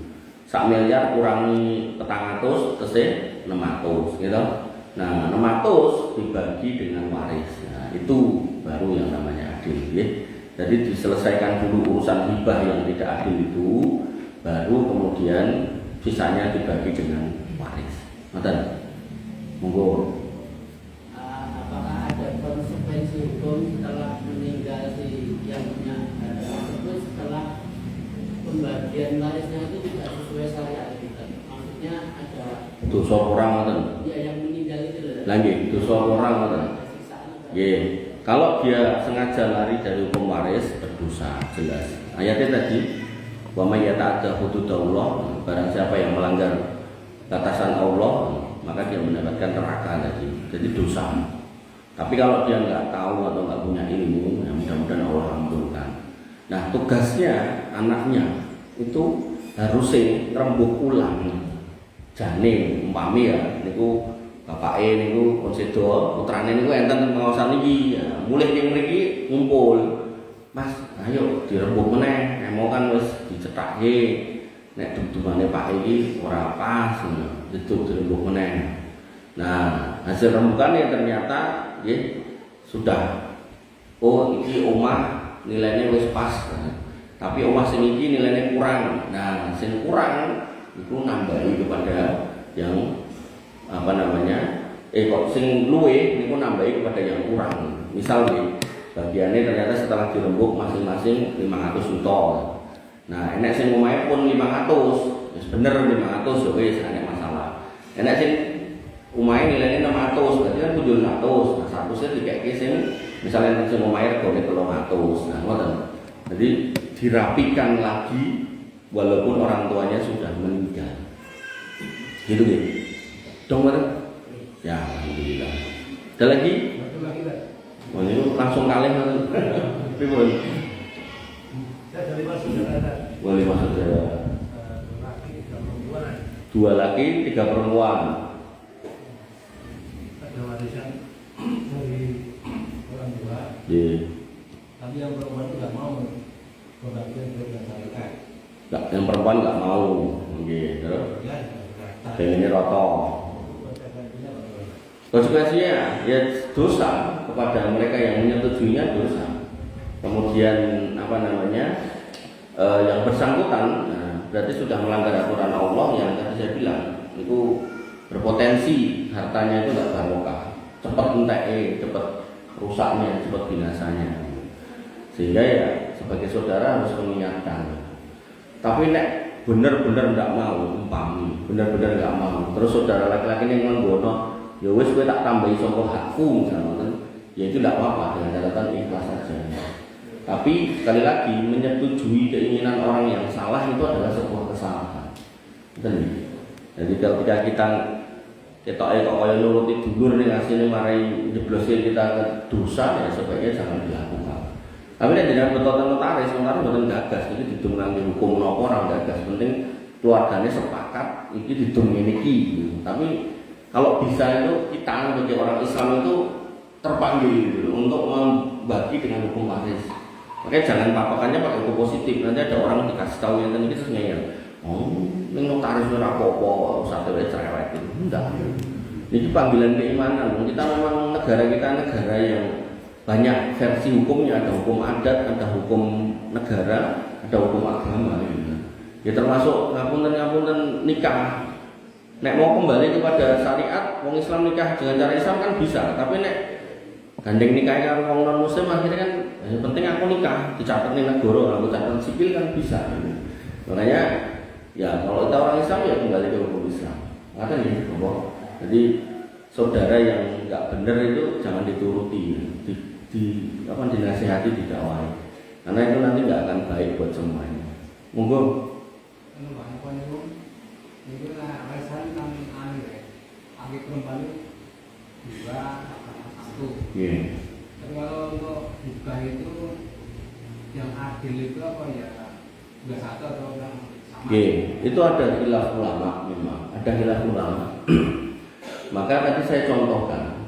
1 miliar kurangi 400 tesih 600 gitu. Nah, 600 dibagi dengan waris. Nah, itu baru yang namanya adil ya. Jadi diselesaikan dulu urusan hibah yang tidak adil itu, baru kemudian sisanya dibagi dengan waris. Ngoten. Monggo. Apakah ada konsekuensi hukum setelah meninggal si yang punya harta tersebut setelah pembagian warisnya itu tidak sesuai syariat gitu? Maksudnya ada Dosa orang ngoten. Ya yang meninggal itu loh. Lagi dosa orang ngoten. Nggih. Kalau dia sengaja lari dari hukum waris berdosa jelas. Ayatnya tadi, wa may yata'adda hududallah, barang siapa yang melanggar batasan Allah, maka dia mendapatkan neraka tadi. Jadi dosa. Tapi kalau dia nggak tahu atau nggak punya ilmu, ya mudah-mudahan Allah ampunkan. Nah, tugasnya anaknya itu harusnya rembuk ulang. Jane umpami ya niku bapake niku konsedo, putrane niku enten pengawasan iki, ya mulih ning mriki ngumpul. Mas, ayo dirembuk meneh, emo kan wis dicethake. Nek dudumane Pak iki ora pas, itu dirembuk meneh. Nah, hasil rembukan ya ternyata nggih sudah. Oh, iki omah nilainya wis pas. Tapi omah sing iki nilainya kurang. Nah, sing kurang itu nambahi kepada yang apa namanya kok sing luwe niku nambahi kepada yang kurang. Misal nih bagiannya ternyata setelah dirembuk masing-masing 500 juta. Nah, enek sing omahe pun 500, wis bener 500 yo wis enek masalah. Enek sing omahe nilainya 600, berarti kan 700. Nah, 100 dikeke sing misalnya sing omahe regane 300. Nah, ngoten. Jadi dirapikan lagi walaupun orang tuanya sudah meninggal. Gitu deh. Dong mana? Ya, alhamdulillah. Ada lagi? Oh, ini langsung kaleng kan? Pripun? Saya dari Mas Saudara. Boleh masuk saudara. 2 laki 3 perempuan. Ada warisan dari orang tua. Iya. Tapi yang perempuan itu nggak mau pembagian berdasarkan. Nggak, yang perempuan nggak mau. Gitu. Ya, Pengennya roto. Konsekuensinya ya dosa kepada mereka yang menyetujuinya dosa. Kemudian apa namanya yang bersangkutan berarti sudah melanggar aturan Allah yang tadi saya bilang itu berpotensi hartanya itu nggak barokah, cepat entek, cepat rusaknya, cepat binasanya. Sehingga ya sebagai saudara harus mengingatkan. Tapi nek bener-bener nggak mau, umpami bener-bener nggak mau, terus saudara laki-laki yang ngomong ya wis kowe tak tambahi saka hakku misalnya, ya itu tidak apa-apa dengan catatan ikhlas saja. Tapi sekali lagi menyetujui keinginan orang yang salah itu adalah sebuah kesalahan. Betul. Jadi ketika kita kok kaya nuruti dulur ning asine marai njeblosin kita ke dosa, ya sebaiknya jangan dilakukan. Tapi nek jenengan betul notaris mboten gagas iki didung nang hukum napa ora gagas, penting keluarganya sepakat iki didung ngene iki. Tapi kalau bisa itu kita sebagai orang Islam itu terpanggil gitu, untuk membagi dengan hukum waris. Makanya jangan patokannya pakai hukum positif. Nanti ada orang dikasih tahu yang tadi terus ngeyel. Oh, ini notaris ora apa-apa, satu cerewet itu. Enggak. Ini panggilan keimanan. Kita memang negara kita negara yang banyak versi hukumnya, ada hukum adat, ada hukum negara, ada hukum agama gitu. Ya termasuk ngapunten nikah. Nek mau kembali kepada syariat, wong Islam nikah dengan cara Islam kan bisa, tapi nek gandeng nikah karo wong non muslim akhirnya kan yang penting aku nikah, dicatat ning negara, aku catatan sipil kan bisa. Makanya ya kalau kita orang Islam ya kembali ke hukum Islam. Ada nih, bahwa jadi saudara yang nggak benar itu jangan dituruti, dinasihati, didakwai, karena itu nanti nggak akan baik buat semuanya. Monggo. Itu lah alasan kan bagi perempuan juga satu. Tapi kalau untuk hibah itu yang adil itu apa ya? Juga satu atau yang sama? Itu ada khilaf ulama memang, ada khilaf ulama. Maka tadi saya contohkan,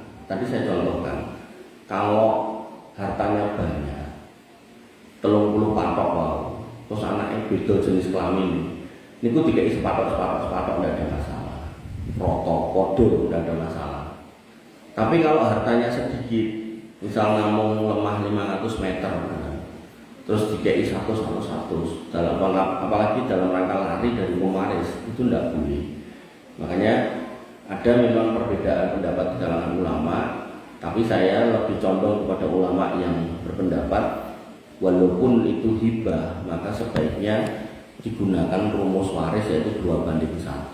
kalau hartanya banyak, 30 patok wow, terus anaknya beda jenis kelamin. Ini ku dikai sepatok tidak ada masalah. Foto, tidak ada masalah. Tapi kalau hartanya sedikit, misal ngomong lemah 500 meter, terus dikai 100, apalagi dalam rangka lari dari pemaris, itu tidak boleh. Makanya ada memang perbedaan pendapat di kalangan ulama, tapi saya lebih condong kepada ulama yang berpendapat walaupun itu hibah, maka sebaiknya digunakan rumus waris yaitu 2:1,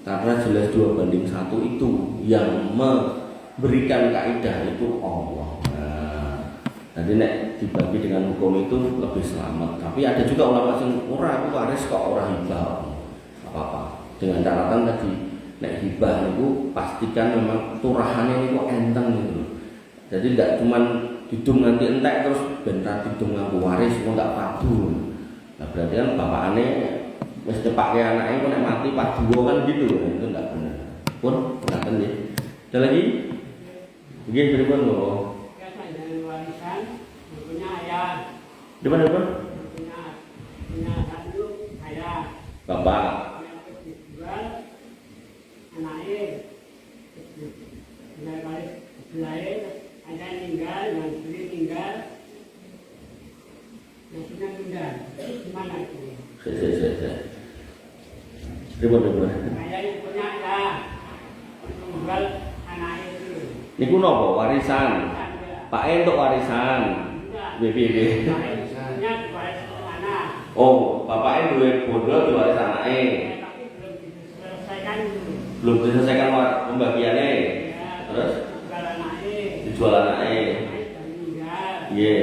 karena jelas 2:1 itu yang memberikan kaidah itu Allah. Jadi nek dibagi dengan hukum itu lebih selamat. Tapi ada juga ulama yang ora waris kok ora hibah apa-apa. Dengan catatan tadi nek hibah itu pastikan memang turahannya itu enteng gitu. Jadi tidak cuman hidung nanti entek terus bentar hidung ngaku waris kok enggak padu. Nah berarti kan bapak aneh mesti pakai anaknya kok nek mati padu kan gitu, itu enggak benar. Pun enggak ya. Ada lagi? Begini berikut loh. Di mana Pak? Punya satu saya. Bapak. Jual anaknya. Belajar ada tinggal, yang beli tinggal, yang sudah tinggal. Gimana itu? Saya. Di mana? Saya yang punya ya. Jual anaknya itu. Ini kuno apa? Warisan. Pak untuk warisan. BBB. Oh, bapaknya duit bodoh diwaris anaknya. Belum diselesaikan pembagiannya. Terus dijual anaknya. Iya.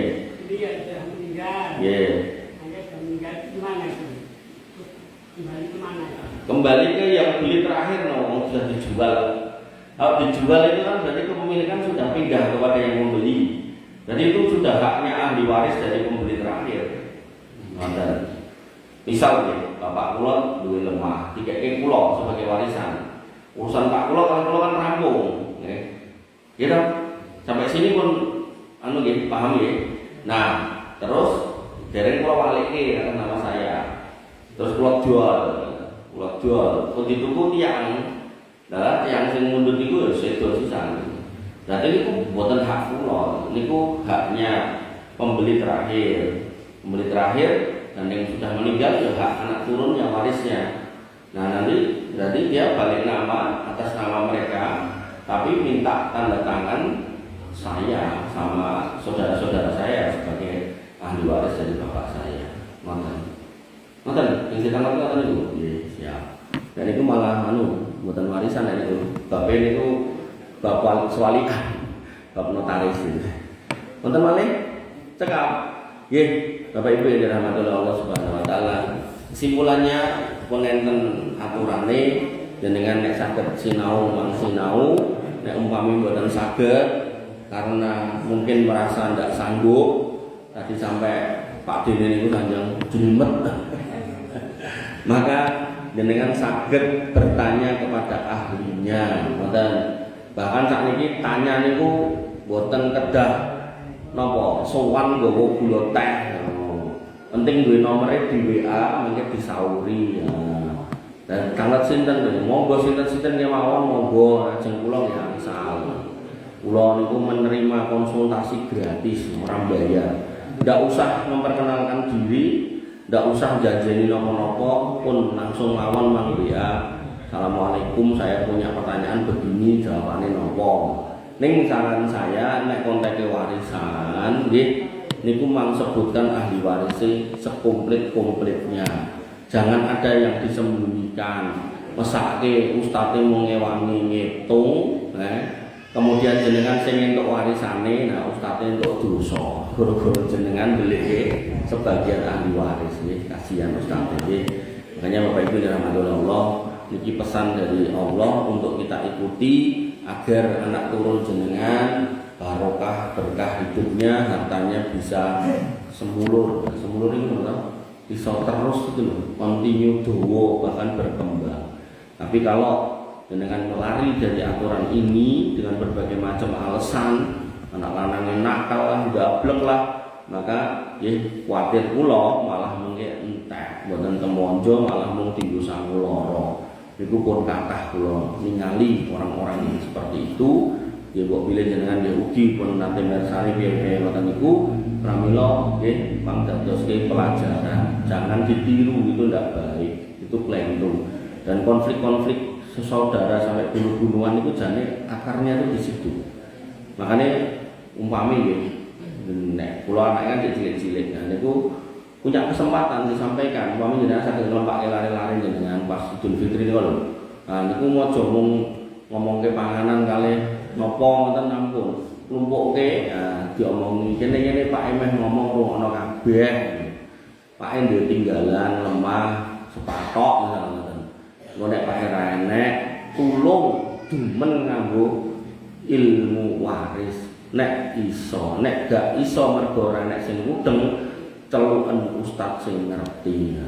Kembali ke yang beli terakhir, sudah dijual. Kalau dijual itu kan berarti kepemilikan sudah pindah kepada yang membeli. Jadi itu sudah haknya ahli waris dari pembeli terakhir. Misal ya, bapak kula duwe lemah, dikeke kula sebagai warisan. Urusan pak kula kan rampung, nggih. Ya, sampai sini pun nggih, paham nggih. Nah, terus dereng kula walike atas nama saya. Terus kula jual, kok dituku tiyang. Lah, tiyang sing mundhut niku ya sedo sisan. Berarti niku mboten hak kula, niku haknya pembeli terakhir. Pembeli terakhir dan yang sudah meninggal ya hak anak turunnya warisnya. Nah nanti berarti dia balik nama atas nama mereka, tapi minta tanda tangan saya sama saudara-saudara saya sebagai ahli waris dari bapak saya. Nonton, yang kita lakukan itu, siap. Dan itu malah buatan warisan dan itu bapak itu bapak swalikan, bapak notaris itu. Nonton malih, cekap. Bapak Ibu yang dirahmati oleh Allah Subhanahu wa taala. Kesimpulannya pun enten aturane jenengan nek saged sinau mangsinau, nek umpami mboten saged karena mungkin merasa ndak sanggup. Tadi sampai Pak Dene niku sanjang jelimet. Maka jenengan saged bertanya kepada ahlinya. Bahkan sakniki tanya niku mboten kedah napa sowan nggawa gula teh. Penting duwe nomere di WA mengke disauri ya. Dan kanget sinten lho, monggo sinten-sinten kemawon monggo ajeng kula nggih angsal. Kula niku menerima konsultasi gratis, ora bayar. Ndak usah memperkenalkan diri, ndak usah janjeni napa-napa, pun langsung mawon mang WA Assalamualaikum, saya punya pertanyaan begini, jawabannya nopo. Ning saran saya nek konteke warisan nggih niku mang sebutkan ahli warisnya sekomplit-komplitnya. Jangan ada yang disembunyikan. Mesake ustadz mau ngewangi ngitung, kemudian jenengan sing entuk warisane, nah ustadz entuk dosa. Guru-guru jenengan delik sebagian ahli waris nggih, kasihan ustadz nggih. Makanya Bapak Ibu dirahmati Allah, niki pesan dari Allah untuk kita ikuti agar anak turun jenengan barokah berkah hidupnya, hartanya bisa semulur itu bisa terus gitu loh, continue dowo bahkan berkembang. Tapi kalau dengan melari dari aturan ini dengan berbagai macam alasan, anak lanang nakal lah, gablek lah, maka kuatir kula malah mengke entek, mboten temonjo malah mung tinggu sangu loro. Iku pun kathah kula ningali orang-orang yang seperti itu. Ya mbok pilih jenengan ya ugi pun nate mirsani piye-piye ngoten niku pramila nggih pangdadoske pelajaran. Jangan ditiru, itu ndak baik, itu klentu. Dan konflik-konflik saudara sampai bunuh-bunuhan itu jane akarnya itu di situ. Makanya umpami nggih nek kula anake kan cilik-cilik, nah niku punya kesempatan disampaikan umpami jenengan saged nglepake lari-lari jenengan pas Idul Fitri niku lho. Nah niku aja mung ngomongke panganan kalih napa ngoten ampun. Klumpukke diomongi kene-kene Pak Emeh ngomong rungokno kabeh. Pak duwe tinggalan lemah sepatok ngoten. Nek Pak ra enek tulung demen nganggo ilmu waris. Nek iso, nek gak iso mergo ora enek sing mudeng celuken ustaz sing ngerti.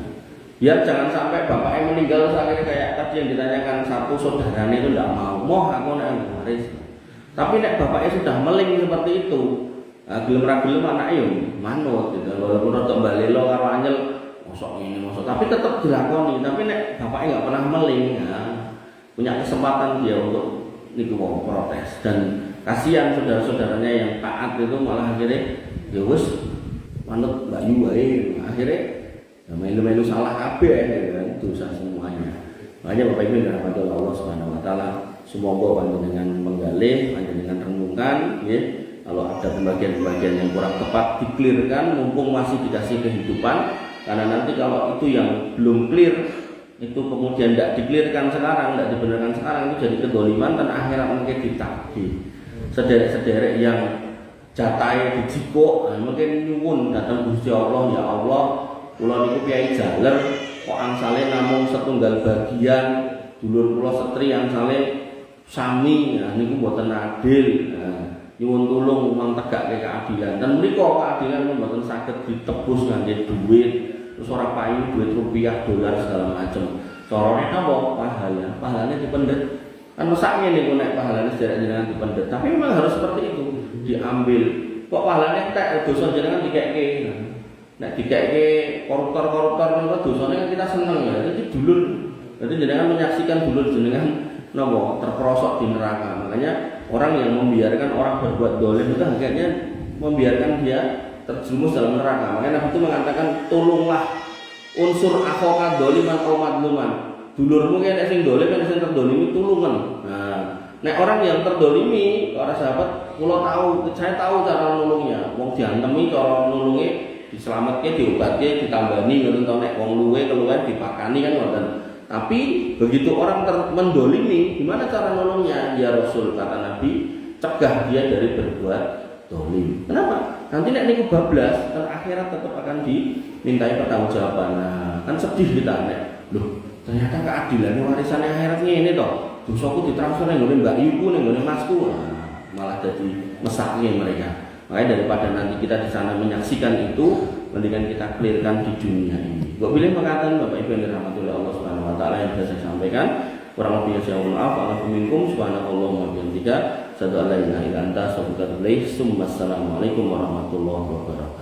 Biar jangan sampai bapaknya meninggal akhirnya kayak tadi yang ditanyakan satu saudaranya itu tidak mau aku nek waris. Tapi nek bapaknya sudah meling seperti itu, gelem ra gelem anake yo manut gitu. Walaupun rada balelo karo anyel, mosok ini mosok, tapi tetap dilakoni. Tapi nek bapaknya enggak pernah meling, punya kesempatan dia untuk niku mau protes. Dan kasihan saudara-saudaranya yang taat itu malah akhirnya ya wis manut Mbak Yu wae. Akhirnya ya melu-melu salah kabeh kan, dosa semuanya. Makanya Bapak Ibu dirahmati Allah Subhanahu wa taala, semoga panjenengan menggalih, panjenengan renungkan nggih. Kalau ada pembagian-pembagian yang kurang tepat diklirkan mumpung masih dikasih kehidupan, karena nanti kalau itu yang belum clear itu kemudian tidak diklirkan sekarang, tidak dibenarkan sekarang, itu jadi kedoliman dan akhirat mungkin ditagih. Sederek-sederek yang jatahe dijikuk, mungkin nyuwun datang Gusti Allah, ya Allah, kula niku kiai jaler kok angsale namung setunggal bagian, dulur kula setri angsale sami, niku mboten adil. Nyuwun tulung mentegakke keadilan. Dan mriku keadilan mboten saged ditebus ngangge duit, terus ora payu duit rupiah, dolar segala macam. Carane napa? Pahala. Pahalane dipendet. Kan mesake niku nek pahalane sederek jenengan dipendet. Tapi memang harus seperti itu. Diambil. Kok pahalane entek dosa jenengan dikekke. Nek dikekke koruptor-koruptor niku dosane kan kita seneng ya. Jadi dulur. Jadi jenengan menyaksikan dulur jenengan napa terperosok di neraka. Makanya orang yang membiarkan orang berbuat dolim itu akhirnya membiarkan dia terjerumus dalam neraka. Makanya Nabi itu mengatakan tolonglah unsur akhoka doliman atau madluman. Dulurmu kayak sing dolim kan sing terdolimi tulungan. Nah, nek orang yang terdolimi, para sahabat, saya tahu cara nulungnya. Wong diantemi cara nulunge diselametke, diobatke, ditambani ngoten to nek wong luwe keluwen dipakani kan ngoten. Tapi begitu orang mendolimi, gimana cara nolongnya? Ya Rasul, kata Nabi, cegah dia dari berbuat dolim. Kenapa? Nanti nek niku bablas, kan akhirat tetap akan dimintai pertanggungjawaban. Nah, kan sedih kita nek, loh, ternyata keadilan warisannya akhirat ngene toh. Dosaku ditransfer ning ngene Mbak Ibu, ning ngene Masku. Nah, malah jadi mesaknya mereka. Makanya daripada nanti kita di sana menyaksikan itu, mendingan kita clearkan di dunia ini. Kok pilih mengatakan Bapak Ibu yang dirahmati oleh Allah Subhanahu wa taala yang bisa saya sampaikan. Kurang lebihnya saya mohon maaf. Alhamdulillah subhanallah wa bihamdika, asyhadu an la ilaha illa anta, astaghfiruka wa atubu ilaik. Assalamualaikum warahmatullahi wabarakatuh.